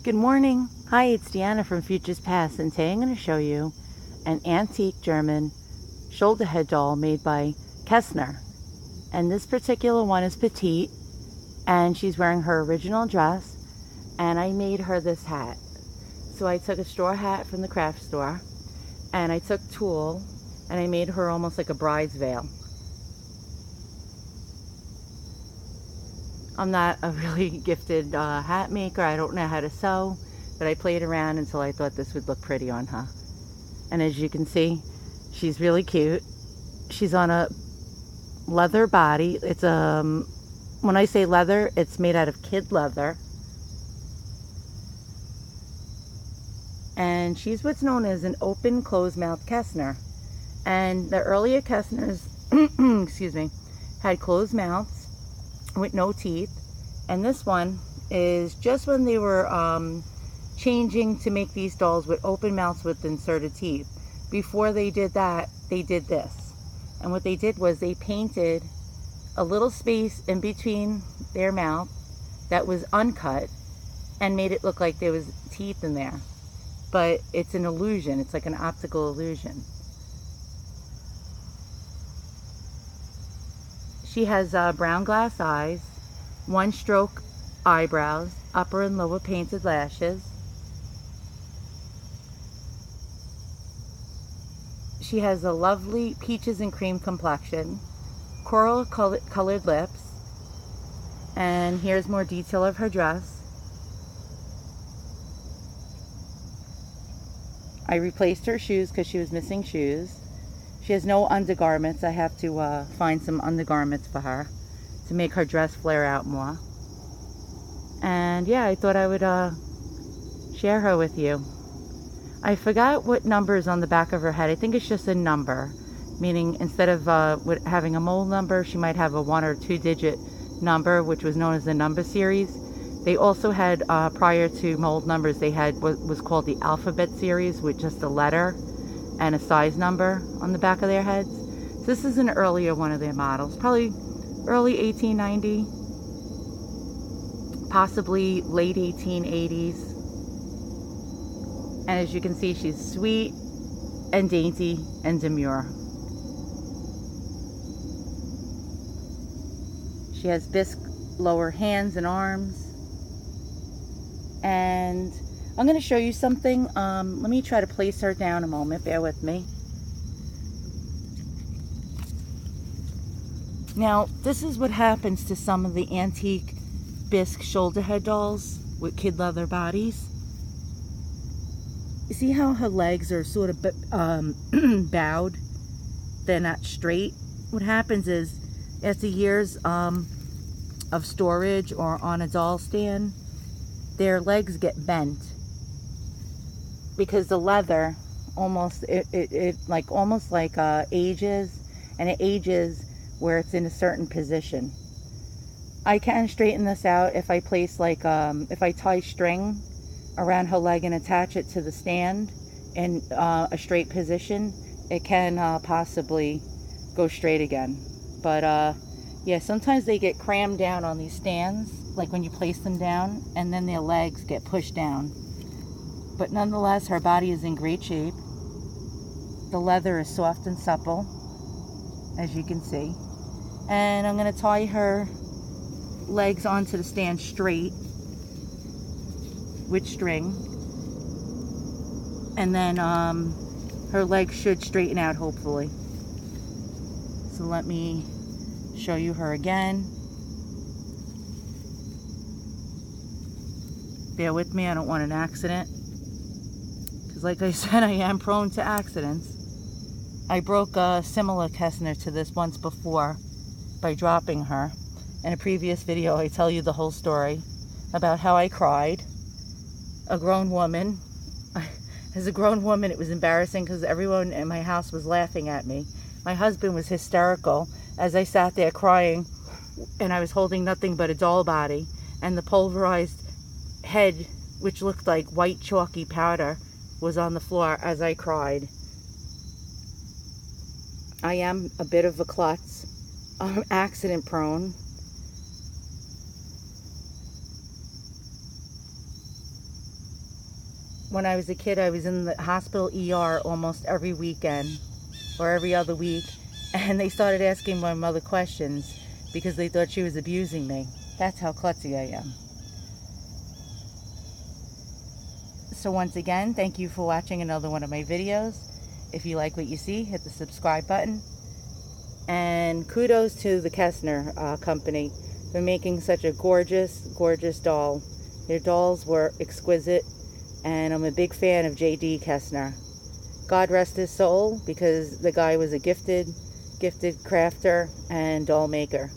Good morning. Hi, it's Deanna from Futures Past, and today I'm going to show you an antique German shoulder head doll made by Kestner. And this particular one is petite, and she's wearing her original dress, and I made her this hat. So I took a straw hat from the craft store, and I took tulle, and I made her almost like a bride's veil. I'm not a really gifted hat maker. I don't know how to sew, but I played around until I thought this would look pretty on her. And as you can see, she's really cute. She's on a leather body. It's when I say leather, it's made out of kid leather. And she's what's known as an open closed mouth Kestner. And the earlier Kestners, excuse me, had closed mouths with no teeth, and this one is just when they were changing to make these dolls with open mouths with inserted teeth. Before they did that, they did this, and what they did was they painted a little space in between their mouth that was uncut and made it look like there was teeth in there, but it's an illusion. It's like an optical illusion. She has brown glass eyes, one stroke eyebrows, upper and lower painted lashes. She has a lovely peaches and cream complexion, coral colored lips, and here's more detail of her dress. I replaced her shoes because she was missing shoes. She has no undergarments. I have to find some undergarments for her to make her dress flare out more. And yeah, I thought I would share her with you. I forgot what number is on the back of her head. I think it's just a number, meaning instead of having a mold number, she might have a 1 or 2 digit number, which was known as the number series. They also had, prior to mold numbers, they had what was called the alphabet series with just a letter and a size number on the back of their heads. So this is an earlier one of their models, probably early 1890, possibly late 1880s. And as you can see, she's sweet and dainty and demure. She has bisque lower hands and arms. And I'm going to show you something. Let me try to place her down a moment. Bear with me. Now, this is what happens to some of the antique Bisque shoulder head dolls with kid leather bodies. You see how her legs are sort of bowed? They're not straight. What happens is, after years of storage or on a doll stand, their legs get bent because the leather almost ages, and it ages where it's in a certain position. I can straighten this out if I place if I tie string around her leg and attach it to the stand in a straight position. It can possibly go straight again. But yeah, sometimes they get crammed down on these stands, like when you place them down, and then their legs get pushed down. But nonetheless, her body is in great shape. The leather is soft and supple, as you can see. And I'm going to tie her legs onto the stand straight with string. And then her legs should straighten out, hopefully. So let me show you her again. Bear with me, I don't want an accident. Because like I said, I am prone to accidents. I broke a similar Kestner to this once before by dropping her. In a previous video, I tell you the whole story about how I cried. A grown woman. As a grown woman, it was embarrassing because everyone in my house was laughing at me. My husband was hysterical as I sat there crying, and I was holding nothing but a doll body, and the pulverized head, which looked like white chalky powder, was on the floor as I cried. I am a bit of a klutz. I'm accident prone. when I was a kid, I was in the hospital ER almost every weekend or every other week, and they started asking my mother questions because they thought she was abusing me. That's how klutzy I am. So once again, thank you for watching another one of my videos. If you like what you see, hit the subscribe button. And kudos to the Kestner company for making such a gorgeous, gorgeous doll. Their dolls were exquisite, and I'm a big fan of J.D. Kestner. God rest his soul, because the guy was a gifted crafter and doll maker.